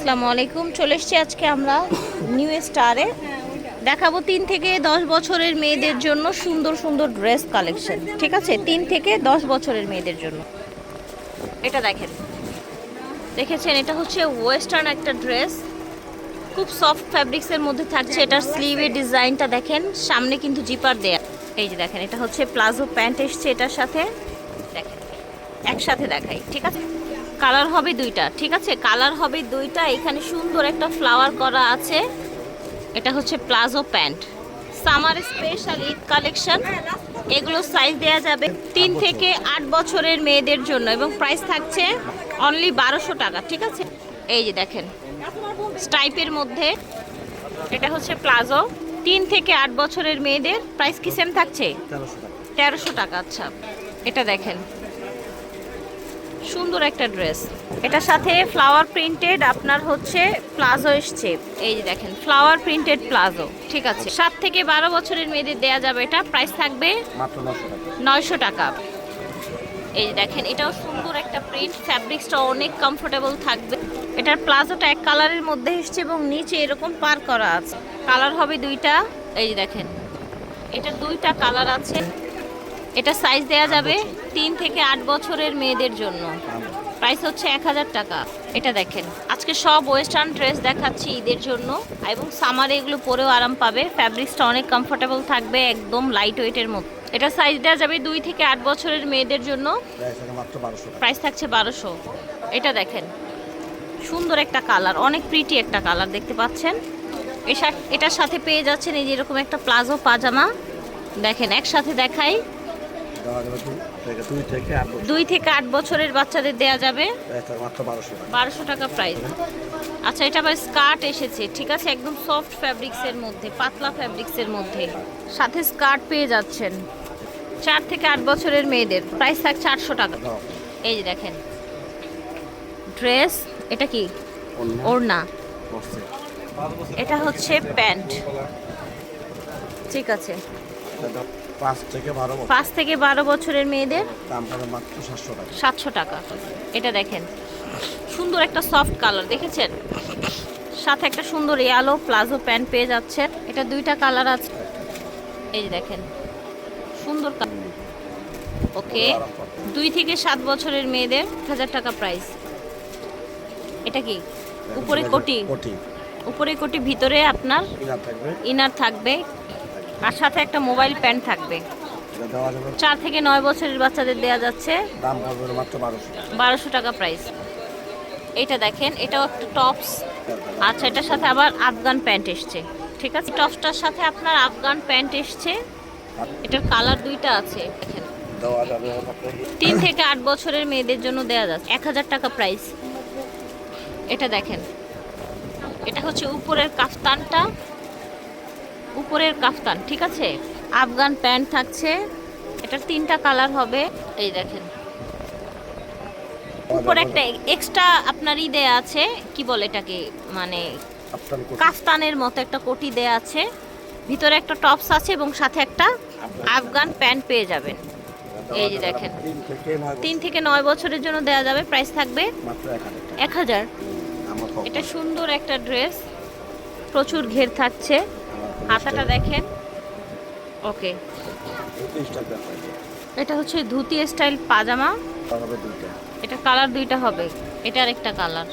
আসসালামু আলাইকুম। চলে এসেছি আজকে আমরা নিউ স্টারে। দেখাবো 3 থেকে 10 বছরের মেয়েদের জন্য সুন্দর সুন্দর ড্রেস কালেকশন। ঠিক আছে, 3 থেকে 10 বছরের মেয়েদের জন্য। এটা দেখেছেন, এটা হচ্ছে ওয়েস্টার্ন একটা ড্রেস, খুব সফট ফ্যাব্রিক্সের মধ্যে থাকছে। এটার স্লিভের ডিজাইনটা দেখেন, সামনে কিন্তু জিপার দেয়া। এই যে দেখেন, এটা হচ্ছে প্লাজো প্যান্ট এসছে এটার সাথে। দেখেন একসাথে দেখাই, ঠিক আছে। কালার হবে দুইটা, ঠিক আছে, কালার হবে দুইটা। এখানে সুন্দর একটা ফ্লাওয়ার করা আছে। এটা হচ্ছে palazzo pant, summer special Eid collection. এগুলো সাইজ দেয়া যাবে 3 থেকে 8 বছরের মেয়েদের জন্য এবং প্রাইস থাকছে অনলি 1200 টাকা, ঠিক আছে। এই যে দেখেন স্টাইপের মধ্যে, এটা হচ্ছে প্লাজো 3 থেকে 8 বছরের মেয়েদের। প্রাইস কি সেম থাকছে? 1300 টাকা। আচ্ছা, এটা দেখেন সুন্দর একটা ড্রেস, এটার সাথে ফ্লাওয়ার প্রিন্টেড আপনার হচ্ছে প্লাজো এসছে। এই যে দেখেন ফ্লাওয়ার প্রিন্টেড প্লাজো, ঠিক আছে। 7 থেকে 12 বছরের মেয়েদের দেয়া যাবে এটা। প্রাইস থাকবে মাত্র 900 টাকা। এই যে দেখেন, এটাও সুন্দর একটা প্রিন্ট, ফ্যাব্রিক্সটা অনেক কমফোর্টেবল থাকবে। এটার প্লাজোটা এক কালারের মধ্যে এসছে এবং নিচে এরকম পার করা আছে। কালার হবে দুইটা। এই যে দেখেন, এটার দুইটা কালার আছে। এটা সাইজ দেয়া যাবে 3 থেকে 8 বছরের মেয়েদের জন্য। প্রাইস হচ্ছে 1000 টাকা। এটা দেখেন, আজকে সব ওয়েস্টার্ন ড্রেস দেখাচ্ছি ঈদের জন্য এবং সামারে এগুলো পরেও আরাম পাবে। ফ্যাব্রিক্সটা অনেক কমফোর্টেবল থাকবে, একদম লাইট ওয়েটের মতো। এটা সাইজ দেওয়া যাবে 2 থেকে 8 বছরের মেয়েদের জন্য। প্রাইস থাকছে 1200। এটা দেখেন সুন্দর একটা কালার, অনেক প্রিটি একটা কালার দেখতে পাচ্ছেন। এটার সাথে পেয়ে যাচ্ছেন এই যে এরকম একটা প্লাজো পাজামা। দেখেন একসাথে দেখাই, 2 থেকে 8 বছরের বাচ্চাদের দেয়া যাবে 1200 টাকা প্রাইস। আচ্ছা, এটা আবার স্কার্ট এসেছে, ঠিক আছে, একদম সফট ফ্যাব্রিক্সের মধ্যে, পাতলা ফ্যাব্রিক্সের মধ্যে সাথে স্কার্ট পেয়ে যাচ্ছেন। 4 থেকে 8 বছরের মেয়েদের প্রাইস থাকছে 800 টাকা। এই যে দেখেন ড্রেস, এটা কি ওড়না, এটা হচ্ছে প্যান্ট, ঠিক আছে। 5 থেকে 12 বছরের মেয়েদের 700 টাকা। এটা দেখেন সুন্দর একটা সফট কালার, দেখেছেন, সাথে একটা সুন্দর ইয়েলো প্লাজো প্যান্ট পেয়ে যাচ্ছেন। এটা দুইটা কালার আছে। এই যে দেখেন সুন্দর কালার। ওকে, 2 থেকে 7 বছরের মেয়েদের 1000 টাকা প্রাইস। এটা কি উপরে কোটি, উপরে কোটি, ভিতরে আপনার ইনার থাকবে আর সাথে একটা মোবাইল প্যান্ট থাকবে। 4 থেকে 9 বছরের বাচ্চাদের দেয়া যাচ্ছে, দাম পড়বে মাত্র 1200 টাকা প্রাইস। এইটা দেখেন, এটাও একটা টপস। আচ্ছা, এটার সাথে আবার আফগান প্যান্ট এসছে, ঠিক আছে। টপসটার সাথে আপনার আফগান প্যান্ট এসছে। এটার কালার দুইটা আছে, দেখেন। 3 থেকে 8 বছরের মেয়েদের জন্য দেয়া যাচ্ছে 1000 টাকা প্রাইস। এটা দেখেন, এটা হচ্ছে উপরের কাফতানটা, উপরের কাফতান, ঠিক আছে। আফগান প্যান্ট থাকছে, এটার 3টা কালার হবে। এই দেখেন উপরে একটা এক্সট্রা আপনার ই দেয়া আছে, কি বলে এটাকে, মানে কাফতানের মতো একটা কোটি দেয়া আছে। ভিতরে একটা টপস আছে এবং সাথে একটা আফগান প্যান্ট পেয়ে যাবেন। এই যে দেখেন 3 থেকে 9 বছরের জন্য দেয়া যাবে। প্রাইস থাকবে মাত্র 1000। এটা সুন্দর একটা ড্রেস, প্রচুর ঘের থাকছে, হাতাটা দেখেন। ওকে, এটা হচ্ছে ধুতি স্টাইল পাজামা। এটা কালার দুইটা হবে, এটার একটা কালার।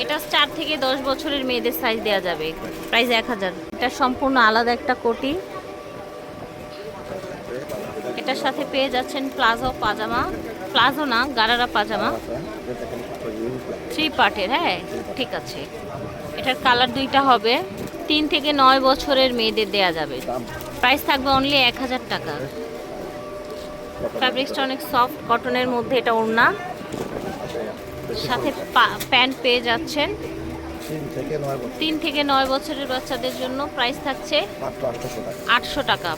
এটা 4 থেকে 10 বছরের মেয়েদের সাইজ দেওয়া যাবে। প্রাইস 1000। এটা সম্পূর্ণ আলাদা একটা কোটি। এটার সাথে পেয়ে যাচ্ছেন প্লাজো পাজামা, প্লাজো না গারারা পাজামা, 3 পার্টের। হ্যাঁ, ঠিক আছে। এটার কালার দুইটা হবে। 3 থেকে 9 বছরের মেয়েদের দেয়া যাবে। প্রাইস থাকবে অনলি 1000 টাকা। ফ্যাব্রিক্সটা অনেক সফট কটনের মধ্যে। এটা ওড়না, সাথে প্যান্ট পেয়ে যাচ্ছেন। 3 থেকে 9 বছরের বাচ্চাদের জন্য প্রাইস থাকছে 800 টাকা।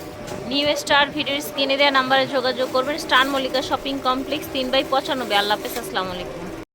নিউ স্টার ভিডিওর স্ক্রিনে দেওয়া নাম্বারে যোগাযোগ করবেন। Star Mallika shopping complex, 3/95। আল্লাহ হাফেজ, আসসালামু আলাইকুম।